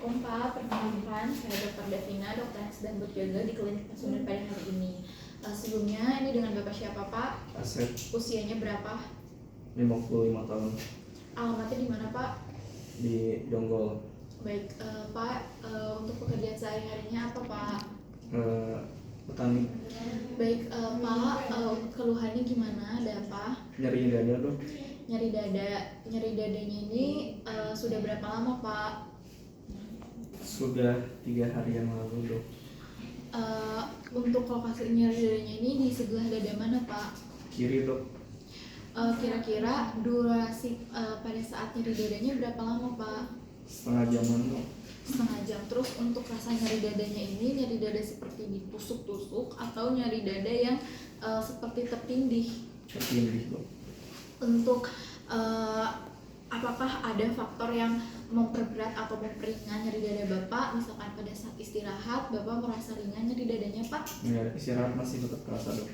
Assalamualaikum Pak, perkenalkan saya Dr. Davina, dokter dan berjaga di klinik Pasundan pada hari ini. Sebelumnya ini dengan Bapak siapa Pak? Asep, Usianya berapa? 55 tahun, Alamatnya di mana Pak? di Jonggol. Baik Pak, untuk pekerjaan sehari-harinya apa Pak? Petani. Baik Pak, keluhannya gimana? Ada apa? Nyeri dada dok. Nyeri dada. Nyeri dadanya ini sudah berapa lama Pak? Sudah 3 hari yang lalu dok. Untuk lokasi nyeri dadanya ini di sebelah dada mana Pak? Kiri dok. Kira-kira durasi pada saat nyeri dadanya berapa lama Pak? Setengah jaman dok. Setengah jam. Terus untuk rasa nyeri dadanya ini, nyeri dada seperti ditusuk-tusuk atau nyeri dada yang seperti tertindih? Tertindih dok. Untuk apakah ada faktor yang memperberat atau memperingan nyeri dada Bapak? Misalkan pada saat istirahat Bapak merasa ringan nyeri dadanya Pak? Ya, istirahat masih tetap kerasa dok.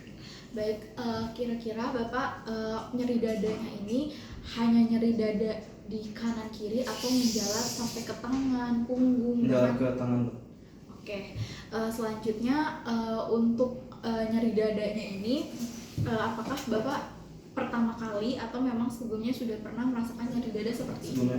Baik, kira-kira Bapak nyeri dadanya ini hanya nyeri dada di kanan kiri atau menjalar sampai ke tangan, punggung? Menjalar ke tangan dok. Oke, selanjutnya untuk nyeri dadanya ini apakah Bapak pertama kali atau memang sebelumnya sudah pernah merasakan nyeri dada seperti ini?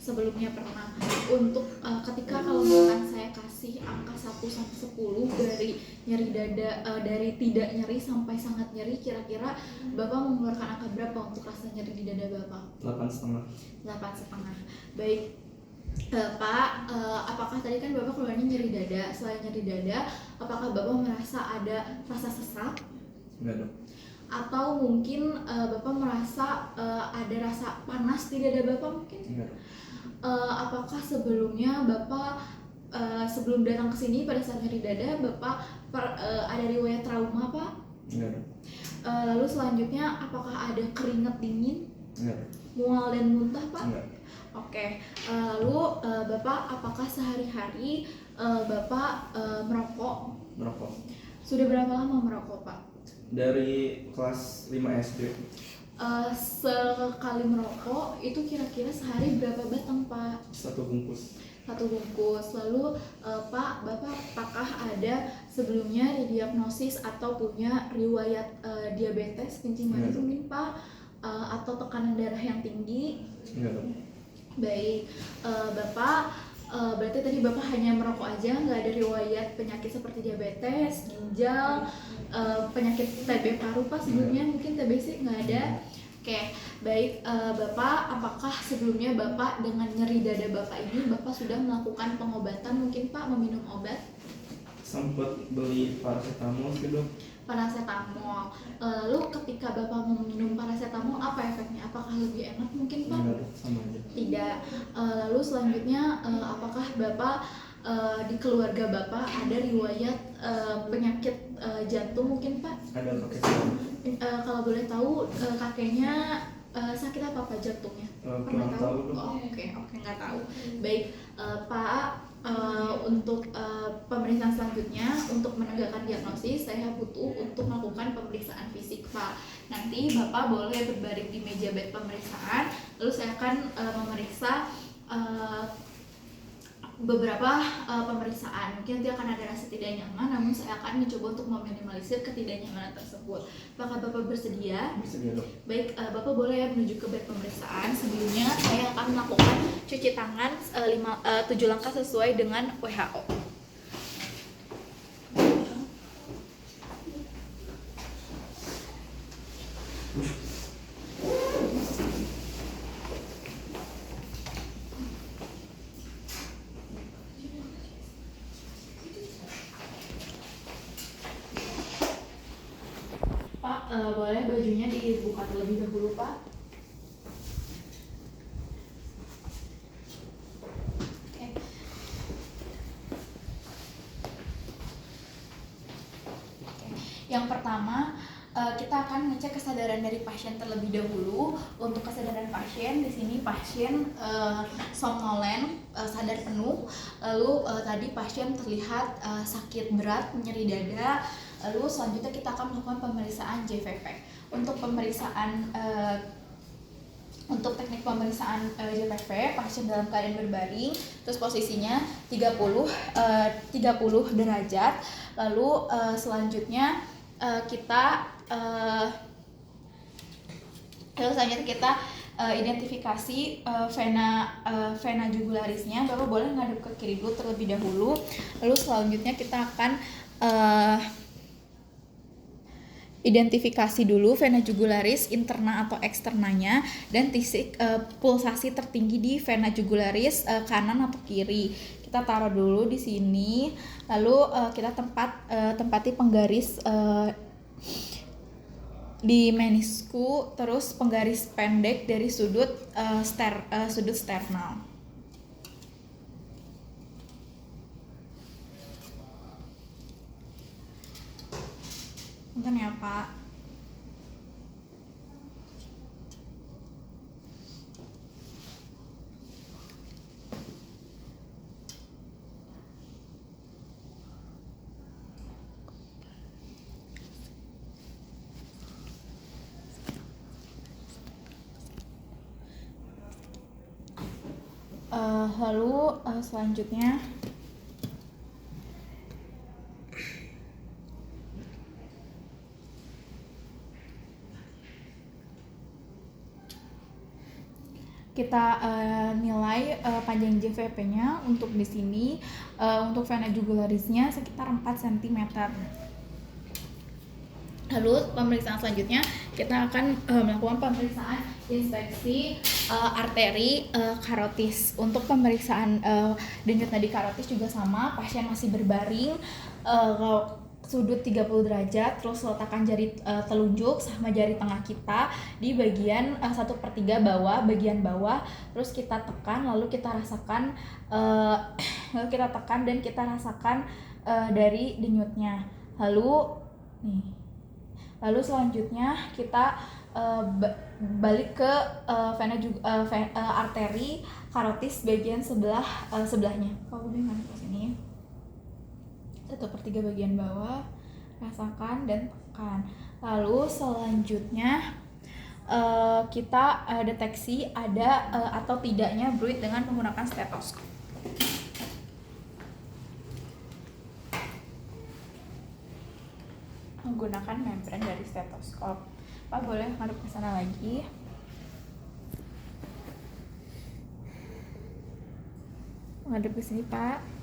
Sebelumnya pernah. Untuk ketika kalau misalkan saya kasih angka 1 sampai 10 dari nyeri dada, dari tidak nyeri sampai sangat nyeri, kira-kira Bapak mengeluarkan angka berapa untuk rasa nyeri di dada Bapak? 8,5. 8,5. Baik Pak, apakah tadi kan Bapak keluarnya nyeri dada? Selain nyeri dada, apakah Bapak merasa ada rasa sesak? Enggak dok. Atau mungkin Bapak merasa ada rasa panas di dada Bapak mungkin? Enggak dok. Apakah sebelumnya Bapak sebelum datang ke sini pada saat nyeri dada Bapak ada riwayat trauma Pak? Enggak dok. Lalu selanjutnya apakah ada keringat dingin? Enggak dok. Mual dan muntah Pak? Enggak. Oke. Lalu Bapak apakah sehari-hari Bapak merokok? Merokok. Sudah berapa lama merokok Pak? Dari kelas 5 SD. Sekali merokok itu kira-kira sehari berapa batang Pak? 1 bungkus. 1 bungkus. Lalu Pak, Bapak apakah ada sebelumnya didiagnosis atau punya riwayat diabetes, kencing manis mungkin Pak? Atau tekanan darah yang tinggi? Enggak dok. Baik, Bapak berarti tadi Bapak hanya merokok aja, nggak ada riwayat penyakit seperti diabetes, ginjal, penyakit TB paru Pak sebelumnya? Mungkin TBC nggak ada? Oke, baik Bapak, apakah sebelumnya Bapak dengan nyeri dada Bapak ini Bapak sudah melakukan pengobatan mungkin Pak, meminum obat? Sempat beli paracetamol sih dok. Paracetamol. Lalu ketika Bapak meminum paracetamol apa efeknya? Apakah lebih enak mungkin Pak? Enggak dok, sama aja. Tidak. Lalu selanjutnya apakah Bapak di keluarga Bapak ada riwayat penyakit jantung mungkin Pak? Ada pakai selang. Kalau boleh tahu kakeknya sakit apa Pak jantungnya? Pernah Kurang tahu dok. Oke, nggak tahu. Baik Pak, untuk pemeriksaan selanjutnya untuk menegakkan diagnosis saya butuh untuk melakukan pemeriksaan fisik Pak. Nanti Bapak boleh berbaring di meja bed pemeriksaan, lalu saya akan memeriksa beberapa pemeriksaan. Mungkin nanti akan ada rasa tidak nyaman, namun saya akan mencoba untuk meminimalisir ketidaknyamanan tersebut. Apakah Bapak bersedia? Bersedia dok. Baik, Bapak boleh menuju ke bed pemeriksaan. Sebelumnya saya akan melakukan cuci tangan 7 langkah sesuai dengan WHO. Pak, boleh bajunya dibuka terlebih dahulu Pak. Oke. Yang pertama kita akan ngecek kesadaran dari pasien terlebih dahulu. Untuk kesadaran pasien di sini pasien somnolen, sadar penuh. Lalu tadi pasien terlihat sakit berat, nyeri dada. Lalu selanjutnya kita akan melakukan pemeriksaan JVP. Untuk pemeriksaan Untuk teknik pemeriksaan JPV, pasien dalam keadaan berbaring, terus posisinya 30 derajat. Lalu selanjutnya kita identifikasi vena jugularisnya. Bapak boleh ngadep ke kiri dulu terlebih dahulu. Lalu selanjutnya kita akan identifikasi dulu vena jugularis interna atau eksternanya dan titik pulsasi tertinggi di vena jugularis kanan atau kiri. Kita taruh dulu di sini, lalu kita tempati penggaris di menisku, terus penggaris pendek dari sudut sternal. Bentar ya Pak. Lalu selanjutnya kita nilai panjang JVP-nya untuk di sini untuk vena jugularisnya sekitar 4 cm. Lalu pemeriksaan selanjutnya kita akan melakukan pemeriksaan inspeksi arteri karotis. Untuk pemeriksaan denyut nadi karotis juga sama, pasien masih berbaring sudut 30 derajat, terus letakkan jari telunjuk sama jari tengah kita di bagian 1/3 bawah, bagian bawah, terus kita tekan, lalu kita rasakan dan kita rasakan dari denyutnya. Lalu selanjutnya kita balik ke arteri karotis bagian sebelahnya. Kalau udah ngadep ke sini, 1/3 bagian bawah, rasakan dan tekan. Lalu selanjutnya kita deteksi ada atau tidaknya bruit dengan menggunakan stetoskop. Menggunakan membran dari stetoskop. Pak boleh ngadep ke sana lagi. Ngadep ke sini Pak.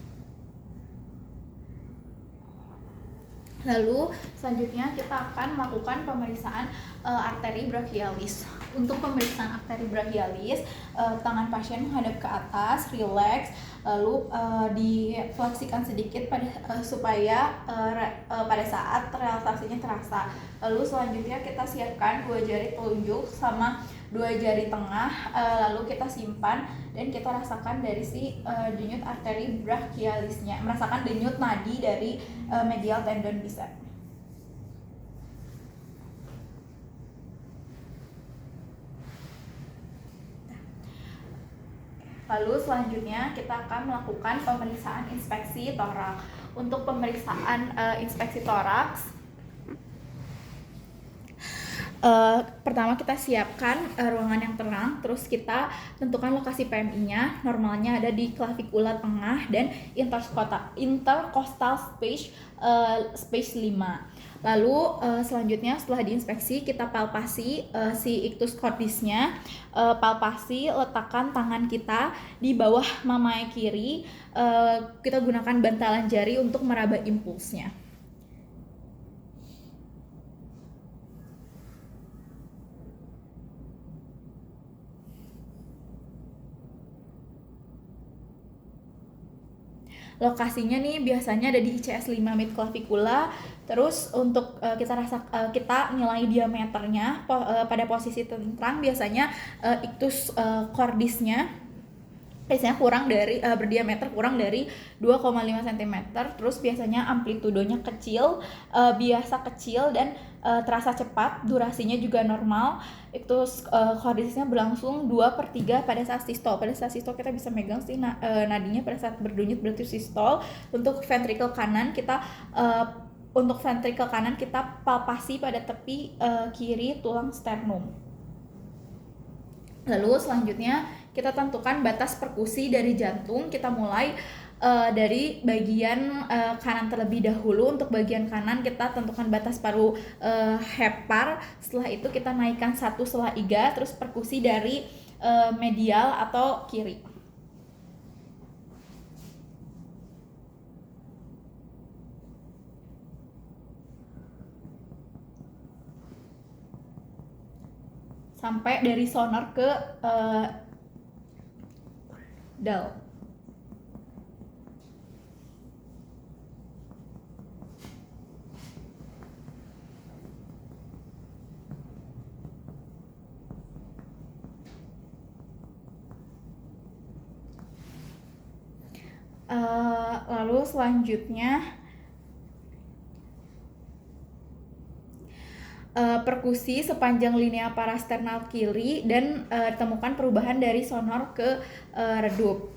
Lalu selanjutnya kita akan melakukan pemeriksaan arteri brachialis. Untuk pemeriksaan arteri brachialis, tangan pasien menghadap ke atas, relax, lalu difleksikan sedikit supaya pada saat relaksasinya terasa. Lalu selanjutnya kita siapkan 2 jari telunjuk sama 2 jari tengah, lalu kita simpan dan kita rasakan dari denyut arteri brachialisnya, merasakan denyut nadi dari medial tendon bicep. Lalu selanjutnya kita akan melakukan pemeriksaan inspeksi toraks. Untuk pemeriksaan inspeksi toraks, pertama kita siapkan ruangan yang terang, terus kita tentukan lokasi PMI-nya. Normalnya ada di klavikula tengah dan intercostal space 5. Lalu selanjutnya setelah diinspeksi kita palpasi si ictus cordisnya, palpasi, letakkan tangan kita di bawah mamae kiri, kita gunakan bantalan jari untuk meraba impulsnya. Lokasinya nih biasanya ada di ICS 5 mid clavicula. Terus untuk kita nilai diameternya pada posisi tentrang, biasanya ictus cordisnya biasanya berdiameter kurang dari 2,5 cm. Terus biasanya amplitudonya kecil, biasa kecil dan terasa cepat, durasinya juga normal. Ictus cordisnya berlangsung 2/3 pada saat sistol. Pada saat sistol kita bisa megang nadinya pada saat berdenyut, berarti sistol. Untuk ventrikel kanan kita palpasi pada tepi kiri tulang sternum. Lalu selanjutnya kita tentukan batas perkusi dari jantung. Kita mulai dari bagian kanan terlebih dahulu. Untuk bagian kanan kita tentukan batas paru hepar. Setelah itu kita naikkan 1 setelah iga, terus perkusi dari medial atau kiri. Sampai dari sonor ke dal. Lalu selanjutnya perkusi sepanjang linea parasternal kiri dan temukan perubahan dari sonor ke redup.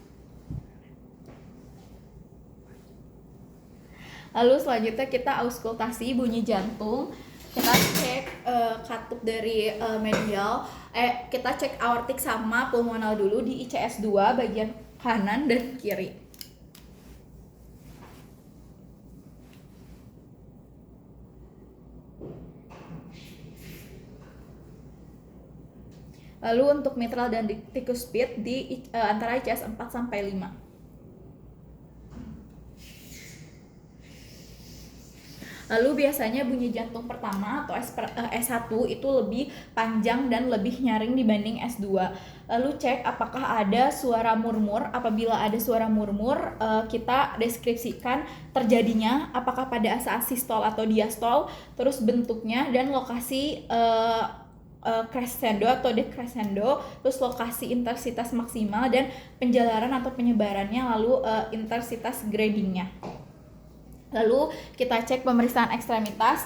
Lalu selanjutnya kita auskultasi bunyi jantung. Kita cek katup dari medial. Kita cek aortik sama pulmonal dulu di ICS 2 bagian kanan dan kiri. Lalu untuk mitral dan tricuspid di antara ICS 4 sampai 5. Lalu biasanya bunyi jantung pertama atau S1 itu lebih panjang dan lebih nyaring dibanding S2. Lalu cek apakah ada suara murmur. Apabila ada suara murmur, kita deskripsikan terjadinya apakah pada saat sistol atau diastol, terus bentuknya dan lokasi crescendo atau decrescendo, terus lokasi intensitas maksimal dan penjalaran atau penyebarannya, lalu intensitas gradingnya. Lalu kita cek pemeriksaan ekstremitas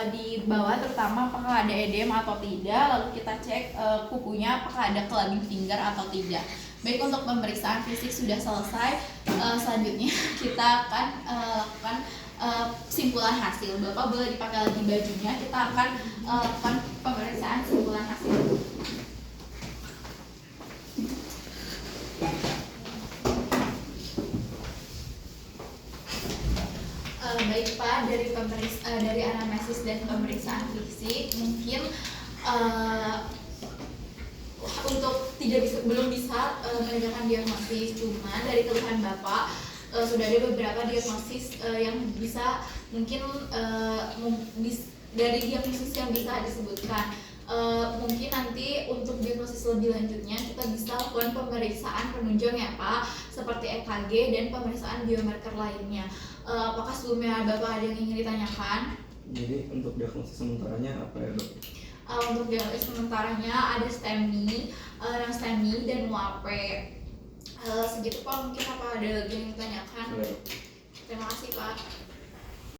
di bawah, terutama apakah ada edem atau tidak. Lalu kita cek kukunya apakah ada clubbing finger atau tidak. Baik, untuk pemeriksaan fisik sudah selesai. Selanjutnya kita akan lakukan simpulan hasil. Bapak boleh dipakai lagi bajunya. Kita akan lakukan pemeriksaan simpulan hasil. Baik Pak, dari anamnesis dan pemeriksaan fisik mungkin untuk belum bisa menegakkan diagnosis, cuma dari keluhan Bapak sudah ada beberapa diagnosis yang bisa mungkin dari diagnosis yang bisa disebutkan. Mungkin nanti untuk diagnosis lebih lanjutnya kita bisa lakukan pemeriksaan penunjang ya Pak, seperti EKG dan pemeriksaan biomarker lainnya. Apakah sebelumnya Bapak ada yang ingin ditanyakan? Jadi untuk diagnosis sementaranya apa ya Dok? Untuk diagnosis sementaranya ada STEMI, dan UAP. Segitu Pak, mungkin apa ada lagi yang ditanyakan? Terima kasih Pak.